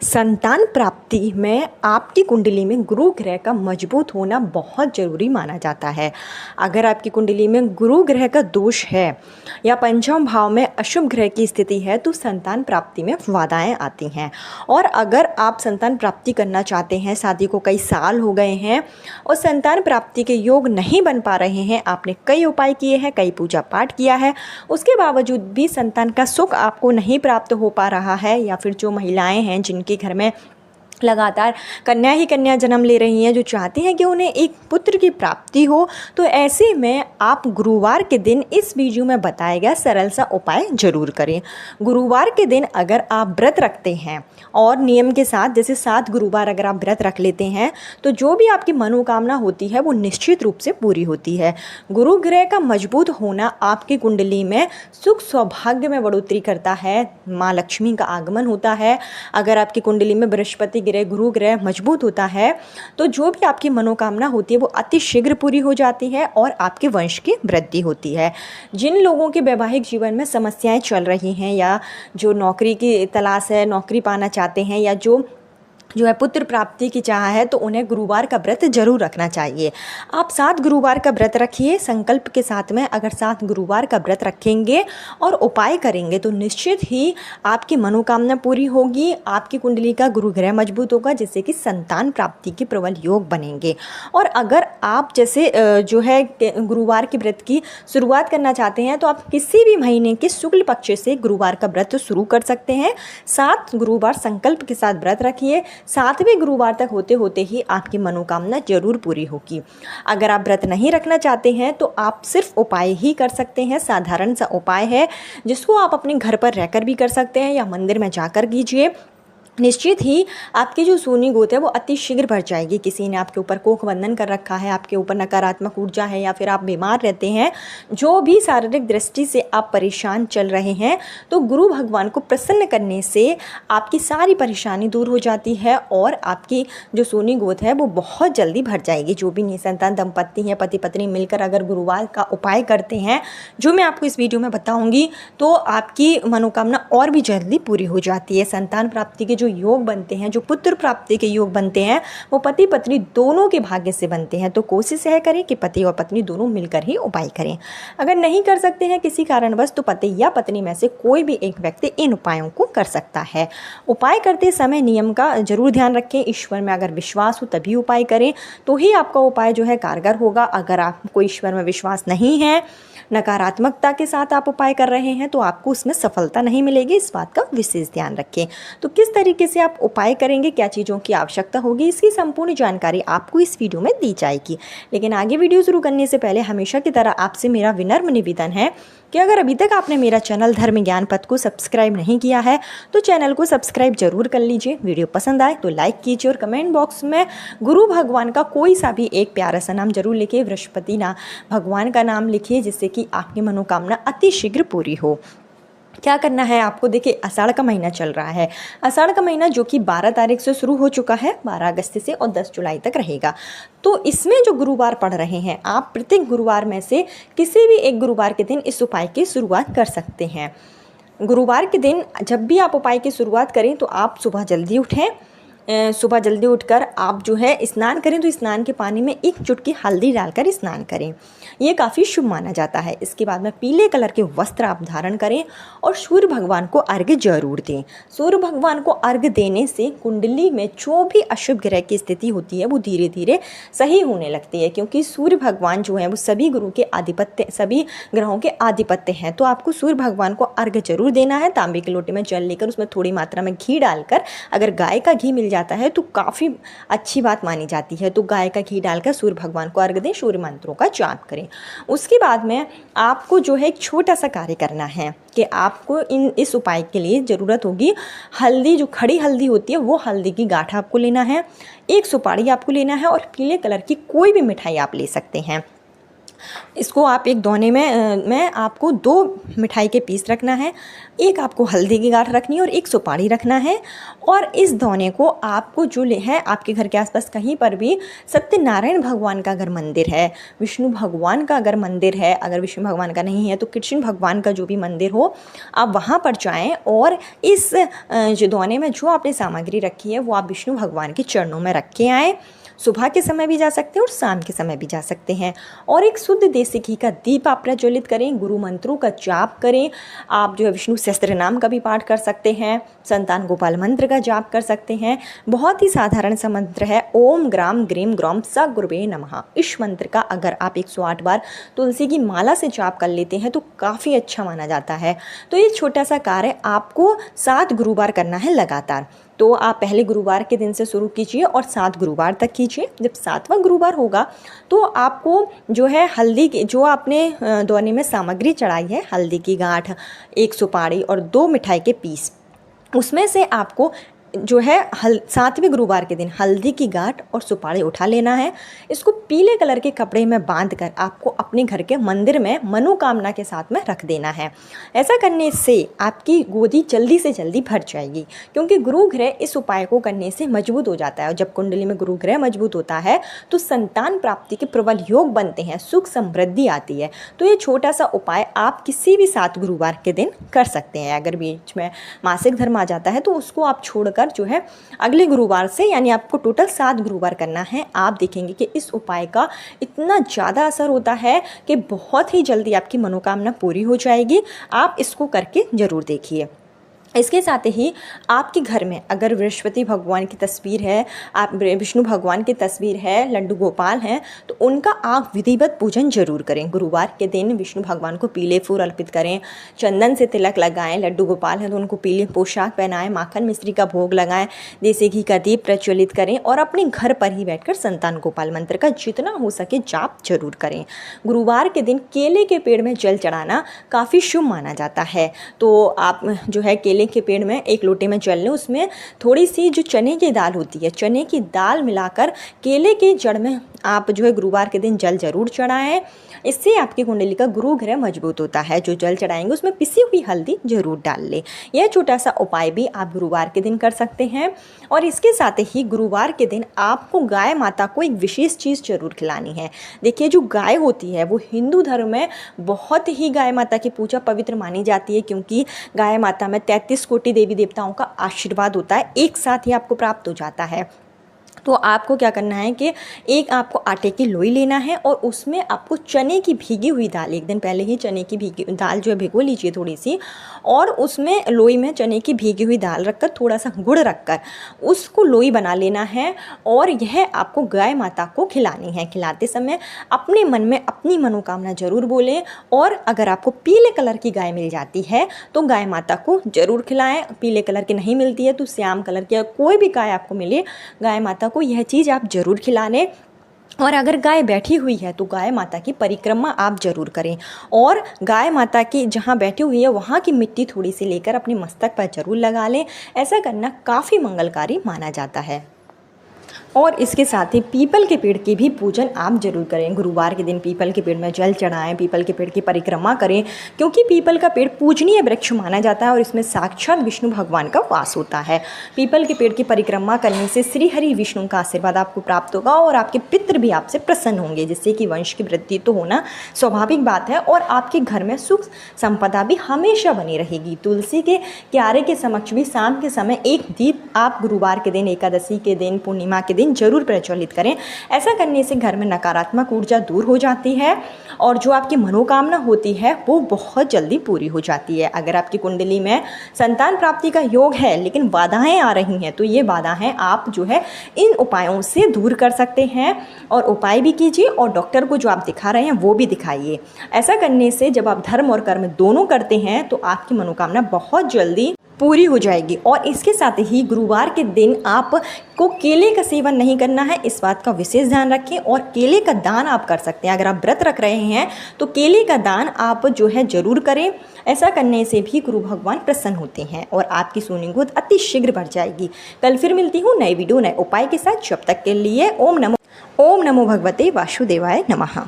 संतान प्राप्ति में आपकी कुंडली में गुरु ग्रह का मजबूत होना बहुत ज़रूरी माना जाता है। अगर आपकी कुंडली में गुरु ग्रह का दोष है या पंचम भाव में अशुभ ग्रह की स्थिति है तो संतान प्राप्ति में बाधाएं आती हैं। और अगर आप संतान प्राप्ति करना चाहते हैं, शादी को कई साल हो गए हैं और संतान प्राप्ति के योग नहीं बन पा रहे हैं, आपने कई उपाय किए हैं, कई पूजा पाठ किया है, उसके बावजूद भी संतान का सुख आपको नहीं प्राप्त हो पा रहा है, या फिर जो महिलाएं हैं जिनके घर में लगातार कन्या ही कन्या जन्म ले रही हैं, जो चाहती हैं कि उन्हें एक पुत्र की प्राप्ति हो, तो ऐसे में आप गुरुवार के दिन इस वीडियो में बताया गया सरल सा उपाय जरूर करें। गुरुवार के दिन अगर आप व्रत रखते हैं और नियम के साथ, जैसे 7 गुरुवार अगर आप व्रत रख लेते हैं तो जो भी आपकी मनोकामना होती है वो निश्चित रूप से पूरी होती है। गुरु ग्रह का मजबूत होना आपकी कुंडली में सुख सौभाग्य में बढ़ोतरी करता है, माँ लक्ष्मी का आगमन होता है। अगर आपकी कुंडली में बृहस्पति ग्रह, गुरु ग्रह मजबूत होता है तो जो भी आपकी मनोकामना होती है वो अति शीघ्र पूरी हो जाती है और आपके वंश की वृद्धि होती है। जिन लोगों के वैवाहिक जीवन में समस्याएं चल रही हैं या जो नौकरी की तलाश है, नौकरी पाना चाहते हैं, या जो है पुत्र प्राप्ति की चाह है, तो उन्हें गुरुवार का व्रत जरूर रखना चाहिए। आप 7 गुरुवार का व्रत रखिए संकल्प के साथ में। अगर 7 गुरुवार का व्रत रखेंगे और उपाय करेंगे तो निश्चित ही आपकी मनोकामना पूरी होगी, आपकी कुंडली का गुरु ग्रह मजबूत होगा, जिससे कि संतान प्राप्ति के प्रबल योग बनेंगे। और अगर आप जैसे जो है गुरुवार के व्रत की शुरुआत करना चाहते हैं तो आप किसी भी महीने के शुक्ल पक्ष से गुरुवार का व्रत शुरू कर सकते हैं। 7 गुरुवार संकल्प के साथ व्रत रखिए, 7वें गुरुवार तक होते होते ही आपकी मनोकामना जरूर पूरी होगी। अगर आप व्रत नहीं रखना चाहते हैं तो आप सिर्फ उपाय ही कर सकते हैं। साधारण सा उपाय है जिसको आप अपने घर पर रहकर भी कर सकते हैं या मंदिर में जाकर कीजिए। निश्चित ही आपकी जो सूनी गोद है वो अति शीघ्र भर जाएगी। किसी ने आपके ऊपर कोख बंधन कर रखा है, आपके ऊपर नकारात्मक ऊर्जा है, या फिर आप बीमार रहते हैं, जो भी शारीरिक दृष्टि से आप परेशान चल रहे हैं, तो गुरु भगवान को प्रसन्न करने से आपकी सारी परेशानी दूर हो जाती है और आपकी जो सूनी गोद है वो बहुत जल्दी भर जाएगी। जो भी निसंतान दंपत्ति हैं, पति पत्नी मिलकर अगर गुरुवार का उपाय करते हैं, जो मैं आपको इस वीडियो में बताऊँगी, तो आपकी मनोकामना और भी जल्दी पूरी हो जाती है। संतान प्राप्ति के जो योग बनते हैं, जो पुत्र प्राप्ति के योग बनते हैं, वो पति पत्नी दोनों के भाग्य से बनते हैं। तो कोशिश यह करें कि पति और पत्नी दोनों मिलकर ही उपाय करें। अगर नहीं कर सकते हैं किसी कारणवश तो पति या पत्नी में से कोई भी एक व्यक्ति इन उपायों को कर सकता है। उपाय करते समय नियम का जरूर ध्यान रखें। ईश्वर में अगर विश्वास हो तभी उपाय करें, तो ही आपका उपाय जो है कारगर होगा। अगर आपको ईश्वर में विश्वास नहीं है, नकारात्मकता के साथ आप उपाय कर रहे हैं, तो आपको उसमें सफलता नहीं मिलेगी। इस बात का विशेष ध्यान रखें। तो किस तरीके से आप उपाय करेंगे, क्या चीज़ों की आवश्यकता होगी, इसकी संपूर्ण जानकारी आपको इस वीडियो में दी जाएगी। लेकिन आगे वीडियो शुरू करने से पहले हमेशा की तरह आपसे मेरा विनम्र निवेदन है कि अगर अभी तक आपने मेरा चैनल धर्म ज्ञान पथ को सब्सक्राइब नहीं किया है तो चैनल को सब्सक्राइब जरूर कर लीजिए। वीडियो पसंद आए तो लाइक कीजिए और कमेंट बॉक्स में गुरु भगवान का कोई सा भी एक प्यारा सा नाम जरूर लिखिए। बृहस्पति भगवान का नाम लिखिए, जिससे कि आपकी मनोकामना अति शीघ्र पूरी हो। क्या करना है आपको, देखिए आषाढ़ का महीना चल रहा है। आषाढ़ का महीना जो कि 12 तारीख से शुरू हो चुका है, 12 अगस्त से, और 10 जुलाई तक रहेगा। तो इसमें जो गुरुवार पड़ रहे हैं, आप प्रत्येक गुरुवार में से किसी भी एक गुरुवार के दिन इस उपाय की शुरुआत कर सकते हैं। गुरुवार के दिन जब भी आप उपाय की शुरुआत करें तो आप सुबह जल्दी उठें। सुबह जल्दी उठकर आप जो है स्नान करें तो स्नान के पानी में 1 चुटकी हल्दी डालकर स्नान करें, ये काफ़ी शुभ माना जाता है। इसके बाद में पीले कलर के वस्त्र आप धारण करें और सूर्य भगवान को अर्घ्य जरूर दें। सूर्य भगवान को अर्घ्य देने से कुंडली में जो भी अशुभ ग्रह की स्थिति होती है वो धीरे धीरे सही होने लगती है, क्योंकि सूर्य भगवान जो है वो सभी गुरु के आधिपत्य, सभी ग्रहों के आधिपत्य हैं। तो आपको सूर्य भगवान को अर्घ्य जरूर देना है। तांबे के लोटे में जल लेकर उसमें थोड़ी मात्रा में घी डालकर, अगर गाय का घी मिल जाता है तो काफ़ी अच्छी बात मानी जाती है, तो गाय का घी डालकर सूर्य भगवान को अर्घ्य दें, सूर्य मंत्रों का जाप करें। उसके बाद में आपको जो है एक छोटा सा कार्य करना है कि आपको इस उपाय के लिए ज़रूरत होगी हल्दी, जो खड़ी हल्दी होती है वो हल्दी की गांठ आपको लेना है, 1 सुपारी आपको लेना है और पीले कलर की कोई भी मिठाई आप ले सकते हैं। इसको आप एक दोने में आपको 2 मिठाई के पीस रखना है, एक आपको हल्दी की गांठ रखनी है और एक सुपारी रखना है। और इस दोने को आपको जो है आपके घर के आसपास कहीं पर भी सत्यनारायण भगवान का अगर मंदिर है, विष्णु भगवान का अगर मंदिर है, अगर विष्णु भगवान का नहीं है तो कृष्ण भगवान का जो भी मंदिर हो आप वहाँ पर जाएँ और इस जो दोने में जो आपने सामग्री रखी है वो आप विष्णु भगवान के चरणों में रख के आएँ। सुबह के समय भी जा सकते हैं और शाम के समय भी जा सकते हैं। और एक शुद्ध देसी घी का दीप आप प्रज्वलित करें, गुरु मंत्रों का जाप करें। आप जो है विष्णु सहस्त्र नाम का भी पाठ कर सकते हैं, संतान गोपाल मंत्र का जाप कर सकते हैं। बहुत ही साधारण सा मंत्र है, ओम ग्राम ग्रीम ग्रौम स गुरुवे नमः। इस मंत्र का अगर आप 108 बार तुलसी की माला से जाप कर लेते हैं तो काफ़ी अच्छा माना जाता है। तो ये छोटा सा कार्य आपको 7 गुरुवार करना है लगातार। तो आप पहले गुरुवार के दिन से शुरू कीजिए और 7 गुरुवार तक कीजिए। जब 7वां गुरुवार होगा तो आपको जो है हल्दी की जो आपने दोने में सामग्री चढ़ाई है, हल्दी की गांठ, 1 सुपारी और 2 मिठाई के पीस, उसमें से आपको जो है 7वें गुरुवार के दिन हल्दी की गांठ और सुपारी उठा लेना है। इसको पीले कलर के कपड़े में बांध कर आपको अपने घर के मंदिर में मनोकामना के साथ में रख देना है। ऐसा करने से आपकी गोदी जल्दी से जल्दी भर जाएगी, क्योंकि गुरु ग्रह इस उपाय को करने से मजबूत हो जाता है। और जब कुंडली में गुरु ग्रह मजबूत होता है तो संतान प्राप्ति के प्रबल योग बनते हैं, सुख समृद्धि आती है। तो ये छोटा सा उपाय आप किसी भी 7 गुरुवार के दिन कर सकते हैं। अगर बीच में मासिक धर्म आ जाता है तो उसको आप छोड़कर जो है अगले गुरुवार से, यानी आपको टोटल 7 गुरुवार करना है। आप देखेंगे कि इस उपाय का इतना ज़्यादा असर होता है कि बहुत ही जल्दी आपकी मनोकामना पूरी हो जाएगी। आप इसको करके ज़रूर देखिए। इसके साथ ही आपके घर में अगर बृहस्पति भगवान की तस्वीर है, आप विष्णु भगवान की तस्वीर है, लड्डू गोपाल हैं, तो उनका आप विधिवत पूजन जरूर करें। गुरुवार के दिन विष्णु भगवान को पीले फूल अर्पित करें, चंदन से तिलक लगाएं। लड्डू गोपाल हैं तो उनको पीली पोशाक पहनाएं, माखन मिश्री का भोग लगाएं, देसी घी का दीप प्रज्वलित करें और अपने घर पर ही बैठकर संतान गोपाल मंत्र का जितना हो सके जाप जरूर करें। गुरुवार के दिन केले के पेड़ में जल चढ़ाना काफ़ी शुभ माना जाता है। तो आप जो है केले के पेड़ में 1 लोटे में जल लें, उसमें थोड़ी सी जो चने की दाल होती है, चने की दाल मिलाकर केले के जड़ में आप जो है गुरुवार के दिन जल जरूर चढ़ाएं। इससे आपकी कुंडली का गुरु ग्रह मजबूत होता है। जो जल चढ़ाएंगे उसमें पिसी हुई हल्दी जरूर डाल लें। यह छोटा सा उपाय भी आप गुरुवार के दिन कर सकते हैं। और इसके साथ ही गुरुवार के दिन आपको गाय माता को एक विशेष चीज़ जरूर खिलानी है। देखिए, जो गाय होती है वो हिंदू धर्म में बहुत ही गाय माता की पूजा पवित्र मानी जाती है, क्योंकि गाय माता में 33 कोटि देवी देवताओं का आशीर्वाद होता है, एक साथ ही आपको प्राप्त हो जाता है। तो आपको क्या करना है कि एक आपको आटे की लोई लेना है और उसमें आपको चने की भीगी हुई दाल, 1 दिन पहले ही चने की भीगी दाल जो है भिगो लीजिए थोड़ी सी, और उसमें लोई में चने की भीगी हुई दाल रखकर थोड़ा सा गुड़ रखकर उसको लोई बना लेना है और यह आपको गाय माता को खिलानी है। खिलाते समय अपने मन में अपनी मनोकामना जरूर बोलें। और अगर आपको पीले कलर की गाय मिल जाती है तो गाय माता को जरूर खिलाएं। पीले कलर की नहीं मिलती है तो श्याम कलर की, कोई भी गाय आपको मिले, गाय माता को यह चीज़ आप जरूर खिला लें। और अगर गाय बैठी हुई है तो गाय माता की परिक्रमा आप जरूर करें और गाय माता की जहाँ बैठी हुई है वहाँ की मिट्टी थोड़ी सी लेकर अपने मस्तक पर जरूर लगा लें। ऐसा करना काफ़ी मंगलकारी माना जाता है। और इसके साथ ही पीपल के पेड़ की भी पूजन आप जरूर करें। गुरुवार के दिन पीपल के पेड़ में जल चढ़ाएं, पीपल के पेड़ की परिक्रमा करें, क्योंकि पीपल का पेड़ पूजनीय वृक्ष माना जाता है और इसमें साक्षात विष्णु भगवान का वास होता है। पीपल के पेड़ की परिक्रमा करने से श्री हरि विष्णु का आशीर्वाद आपको प्राप्त होगा और आपके पितृ भी आपसे प्रसन्न होंगे, जिससे कि वंश की वृद्धि तो होना स्वाभाविक बात है और आपके घर में सुख संपदा भी हमेशा बनी रहेगी। तुलसी के क्यारे के समक्ष भी शाम के समय एक दीप आप गुरुवार के दिन, एकादशी के दिन, पूर्णिमा के दिन जरूर प्रज्वलित करें। ऐसा करने से घर में नकारात्मक ऊर्जा दूर हो जाती है और जो आपकी मनोकामना होती है वो बहुत जल्दी पूरी हो जाती है। अगर आपकी कुंडली में संतान प्राप्ति का योग है लेकिन बाधाएं आ रही हैं तो ये बाधाएं आप जो है इन उपायों से दूर कर सकते हैं और उपाय भी कीजिए और डॉक्टर को जो आप दिखा रहे हैं वो भी दिखाइए। ऐसा करने से जब आप धर्म और कर्म दोनों करते हैं तो आपकी मनोकामना बहुत जल्दी पूरी हो जाएगी। और इसके साथ ही गुरुवार के दिन आपको केले का सेवन नहीं करना है, इस बात का विशेष ध्यान रखें। और केले का दान आप कर सकते हैं। अगर आप व्रत रख रहे हैं तो केले का दान आप जो है जरूर करें। ऐसा करने से भी गुरु भगवान प्रसन्न होते हैं और आपकी सोनी गोद अति शीघ्र बढ़ जाएगी। कल फिर मिलती हूँ नए वीडियो नए उपाय के साथ। जब तक के लिए ओम नमो भगवते वासुदेवाय नमः।